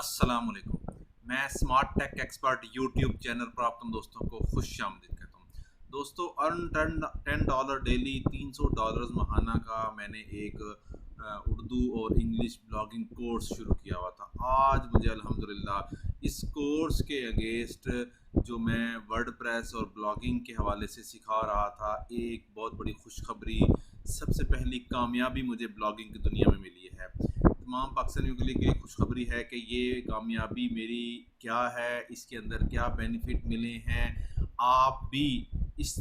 अस्सलाम वालेकुम। मैं smart tech expert YouTube channel पर आप तुम दोस्तों को खुश आमदीद कहता हूँ। दोस्तों अर्न $10 डेली $300 महाना का मैंने एक उर्दू और इंग्लिश ब्लॉगिंग कोर्स शुरू किया हुआ था। आज मुझे अल्हम्दुलिल्लाह इस कोर्स के अगेंस्ट जो मैं वर्डप्रेस और ब्लॉगिंग के हवाले से सिखा रहा था, एक बहुत बड़ी खुशखबरी, सबसे पहली कामयाबी मुझे ब्लॉगिंग की दुनिया में मिली है। तमाम पाकिस्तानियों के लिए खुशखबरी है कि ये कामयाबी मेरी क्या है, इसके अंदर क्या बेनिफिट मिले हैं। आप भी इस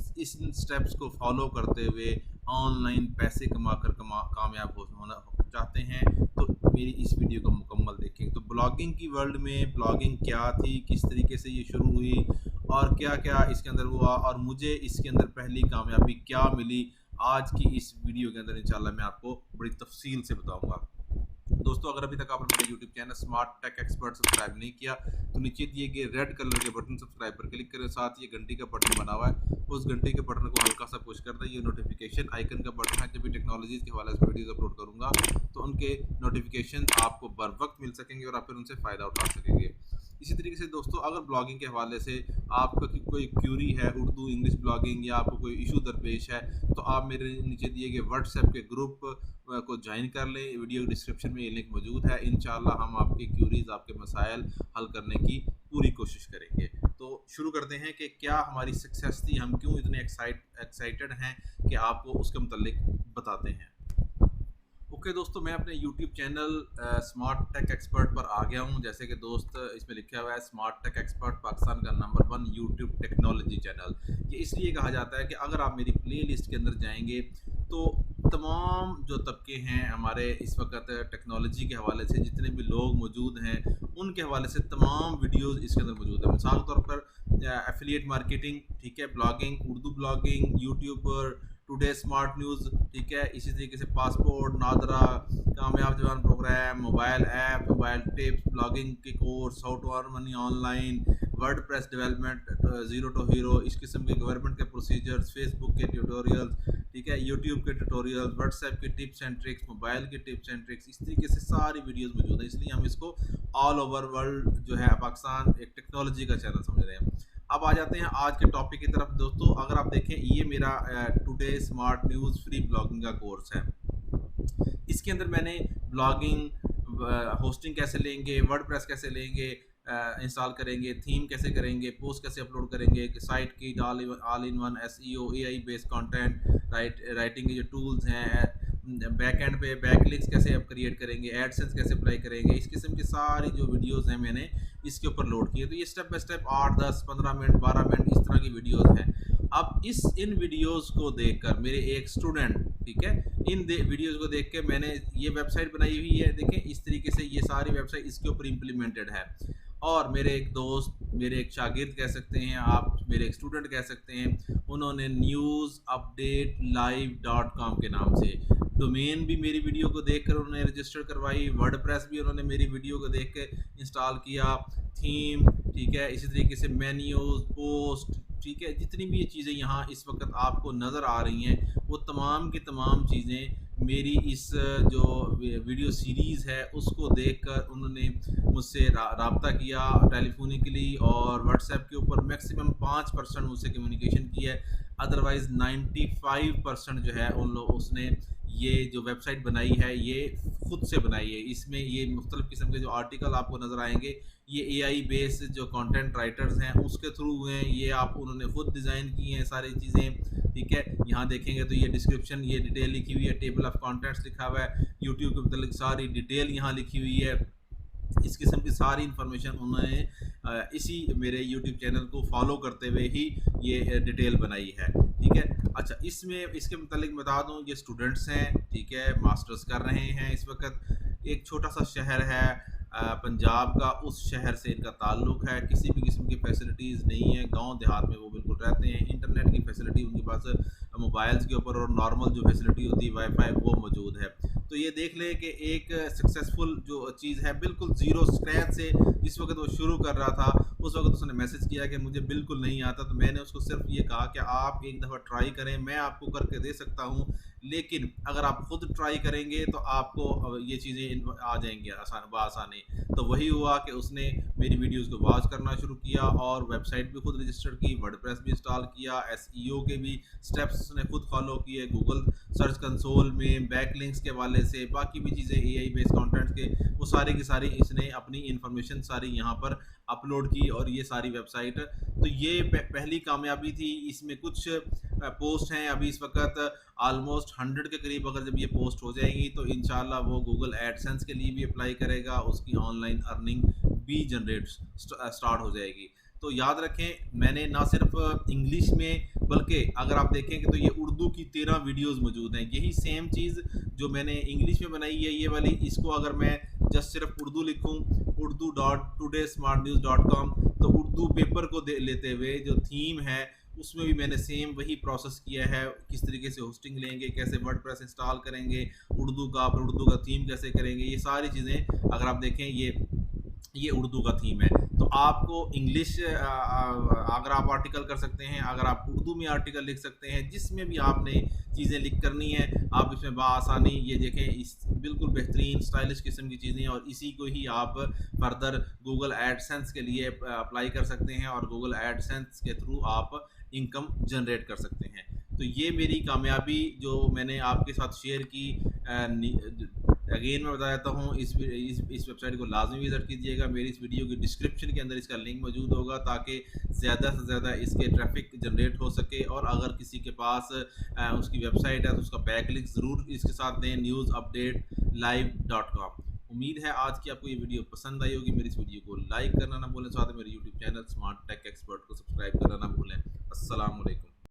स्टेप्स को फॉलो करते हुए ऑनलाइन पैसे कामयाब होना चाहते हैं तो मेरी इस वीडियो को मुकम्मल देखें। तो ब्लॉगिंग की वर्ल्ड में ब्लॉगिंग क्या थी, किस तरीके से ये शुरू हुई और क्या क्या इसके अंदर हुआ और मुझे इसके अंदर पहली कामयाबी क्या मिली, आज की इस वीडियो के अंदर इंशाल्लाह मैं आपको बड़ी तफसील से बताऊंगा। दोस्तों अगर अभी तक आपने मेरे YouTube channel smart tech expert subscribe नहीं किया तो नीचे दिए गए रेड कलर के बटन सब्सक्राइब पर क्लिक करें, साथ ही घंटी का बटन बना हुआ है, उस घंटी के बटन को हल्का सा पुश कर दें। ये नोटिफिकेशन आइकन का बटन है, जब भी टेक्नोलॉजीज के हवाले से वीडियोस अपलोड करूंगा तो उनके नोटिफिकेशन आपको बर वक्त मिल सकेंगे और आप फिर उनसे फ़ायदा उठा सकेंगे। इसी तरीके से दोस्तों अगर ब्लॉगिंग के हवाले से आपका कोई क्यूरी है, उर्दू इंग्लिश ब्लॉगिंग, या आपको कोई इशू दरपेश है, तो आप मेरे नीचे दिए गए व्हाट्सएप के ग्रुप को ज्वाइन कर लें। वीडियो डिस्क्रिप्शन में ये लिंक मौजूद है। इंशाल्लाह हम आपके क्यूरीज, आपके मसाइल हल करने की पूरी कोशिश करेंगे। तो शुरू करते हैं कि क्या हमारी सक्सेस थी, हम क्यों इतने एक्साइटेड हैं कि आपको उसके मुतालिक बताते हैं। ओके दोस्तों, मैं अपने YouTube channel smart tech expert पर आ गया हूं। जैसे कि दोस्त इसमें लिखा हुआ है स्मार्ट टेक एक्सपर्ट पाकिस्तान का नंबर 1 YouTube टेक्नोलॉजी चैनल। ये इसलिए कहा जाता है कि अगर आप मेरी प्लेलिस्ट के अंदर जाएंगे तो तमाम जो तबके हैं हमारे इस वक्त टेक्नोलॉजी के हवाले से, जितने भी लोग मौजूद हैं उनके हवाले से तमाम वीडियोस इसके अंदर मौजूद है। मिसाल के तौर पर एफिलिएट मार्केटिंग, ठीक है, blogging, Urdu blogging, YouTuber, today smart news, ठीक है, इसी तरीके से पासपोर्ट, नादरा, कामयाब जवान programme, mobile app, mobile tips, blogging के course, how to earn money online, WordPress development, zero to hero, इस किस्म के गवर्नमेंट के प्रोसीजर्स, फेसबुक के ट्यूटोरियल्स, ठीक है, यूट्यूब के ट्यूटोरियल्स, व्हाट्सएप के टिप्स एंड ट्रिक्स, मोबाइल के टिप्स एंड ट्रिक्स, इस तरीके से सारी वीडियोस मौजूद है। इसलिए हम इसको ऑल ओवर वर्ल्ड जो है पाकिस्तान एक टेक्नोलॉजी का चैनल समझ रहे हैं। अब आ जाते हैं आज के टॉपिक की तरफ। दोस्तों अगर आप देखें, ये मेरा today smart news free blogging का कोर्स है। इसके अंदर मैंने ब्लॉगिंग, होस्टिंग कैसे लेंगे, वर्डप्रेस कैसे लेंगे, इंस्टॉल करेंगे, थीम कैसे करेंगे, पोस्ट कैसे अपलोड करेंगे, साइट की all in one SEO, AI based content, writing के जो टूल्स हैं, बैक एंड पे बैकलिंक्स कैसे आप क्रिएट करेंगे, एडसेंस कैसे अप्लाई करेंगे, इस किस्म की सारी जो वीडियोस हैं मैंने इसके ऊपर लोड किए। तो ये step by step 8, 10, 15 minute, 12 minute इस तरह की वीडियोस हैं। अब इन वीडियोस को देखकर मेरे एक स्टूडेंट, ठीक है, वीडियोस को देख के मैंने ये वेबसाइट बनाई हुई है। देखें इस तरीके से ये सारी वेबसाइट इसके ऊपर इम्प्लीमेंटेड है। और मेरे एक दोस्त, मेरे एक शागिर्द कह सकते हैं आप, मेरे एक स्टूडेंट कह सकते हैं, उन्होंने newsupdatelive.com के नाम से डोमेन भी मेरी वीडियो को देखकर उन्होंने रजिस्टर करवाई, वर्डप्रेस भी उन्होंने मेरी वीडियो को देख के इंस्टॉल किया, थीम, ठीक है, इसी तरीके से मेन्यूज, पोस्ट, ठीक है, जितनी भी ये चीज़ें यहाँ इस वक्त आपको नज़र आ रही हैं वो तमाम की तमाम चीज़ें मेरी इस जो वीडियो सीरीज़ है उसको देखकर उन्होंने मुझसे राब्ता किया टेलीफोनिकली, और व्हाट्सएप के ऊपर मैक्सिमम 5% मुझसे कम्युनिकेशन की है। अदरवाइज़ 95% जो है उसने ये जो वेबसाइट बनाई है ये खुद से बनाई है। इसमें ये मुख्तलिफ़ किस्म के जो आर्टिकल आपको नज़र आएंगे ये AI बेस्ड जो कंटेंट राइटर्स हैं उसके थ्रू हुए हैं। ये उन्होंने खुद डिज़ाइन की हैं सारी चीज़ें, ठीक है। यहाँ देखेंगे तो ये डिस्क्रिप्शन, ये डिटेल लिखी हुई है, टेबल ऑफ कॉन्टेंट्स लिखा हुआ है, यूट्यूब के मतलब सारी डिटेल यहाँ लिखी हुई है। इस किस्म की सारी इन्फॉर्मेशन उन्होंने इसी मेरे YouTube चैनल को फॉलो करते हुए ही ये डिटेल बनाई है, ठीक है। अच्छा, इसके मतलब बता दूं, ये स्टूडेंट्स हैं, ठीक है, मास्टर्स कर रहे हैं इस वक्त। एक छोटा सा शहर है पंजाब का, उस शहर से इनका ताल्लुक़ है। किसी भी किस्म की फैसिलिटीज़ नहीं है, गांव देहात में वो बिल्कुल रहते हैं। इंटरनेट की फैसिलिटी उनके पास मोबाइल्स के ऊपर और नॉर्मल जो फैसिलिटी होती है वाईफाई वो मौजूद है। तो ये देख ले कि एक सक्सेसफुल जो चीज़ है, बिल्कुल ज़ीरो स्क्रैच से जिस वक्त वो शुरू कर रहा था उस वक्त उसने मैसेज किया कि मुझे बिल्कुल नहीं आता। तो मैंने उसको सिर्फ ये कहा कि आप एक दफ़ा ट्राई करें, मैं आपको करके दे सकता हूँ, लेकिन अगर आप खुद ट्राई करेंगे तो आपको ये चीज़ें आ जाएंगी आसानी। तो वही हुआ कि उसने मेरी वीडियोस को वॉच करना शुरू किया और वेबसाइट भी खुद रजिस्टर की, वर्डप्रेस भी इंस्टॉल किया, एसईओ के भी स्टेप्स उसने खुद फॉलो किए, गूगल सर्च कंसोल में बैकलिंक्स के हवाले से बाकी भी चीज़ें एआई बेस्ड कंटेंट्स के वो सारी की सारी इसने अपनी इंफॉर्मेशन सारी यहाँ पर अपलोड की और ये सारी वेबसाइट। तो ये पहली कामयाबी थी। इसमें कुछ पोस्ट हैं अभी इस वक्त ऑलमोस्ट 100 के करीब। अगर जब ये पोस्ट हो जाएंगी तो इंशाल्लाह वो गूगल एडसेंस के लिए भी अप्लाई करेगा, उसकी ऑनलाइन अर्निंग भी जनरेट स्टार्ट हो जाएगी। तो याद रखें, मैंने ना सिर्फ इंग्लिश में बल्कि अगर आप देखेंगे तो ये उर्दू की 13 वीडियोस मौजूद हैं। यही सेम चीज़ जो मैंने इंग्लिश में बनाई है ये वाली, इसको अगर मैं जस्ट सिर्फ उर्दू लिखूं, urdu.todaysmartnews.com, तो उर्दू पेपर को लेते हुए जो थीम है उसमें भी मैंने सेम वही प्रोसेस किया है। किस तरीके से होस्टिंग लेंगे, कैसे वर्डप्रेस इंस्टॉल करेंगे, उर्दू का फिर उर्दू का थीम कैसे करेंगे, ये सारी चीज़ें अगर आप देखें ये उर्दू का थीम है। तो आपको इंग्लिश अगर आप आर्टिकल कर सकते हैं, अगर आप उर्दू में आर्टिकल लिख सकते हैं, जिसमें भी आपने चीज़ें लिख करनी है आप इसमें बआसानी ये देखें, इस बिल्कुल बेहतरीन स्टाइलिश किस्म की चीज़ें, और इसी को ही आप फर्दर गूगल एडसेंस के लिए अप्लाई कर सकते हैं और गूगल एडसेंस के थ्रू आप इनकम जनरेट कर सकते हैं। तो ये मेरी कामयाबी जो मैंने आपके साथ शेयर की। अगेन मैं बता देता हूँ, इस वेबसाइट को लाजमी विजिट कीजिएगा। मेरी इस वीडियो की डिस्क्रिप्शन के अंदर इसका लिंक मौजूद होगा ताकि ज़्यादा से ज़्यादा इसके ट्रैफिक जनरेट हो सके। और अगर किसी के पास उसकी वेबसाइट है तो उसका बैकलिंक ज़रूर इसके साथ दें, newsupdatelive.com। उम्मीद है आज की आपको ये वीडियो पसंद आई होगी। मेरी इस वीडियो को लाइक करना ना भूलें, साथ में मेरे YouTube channel smart tech expert को सब्सक्राइब करना ना भूलें। अस्सलाम वालेकुम।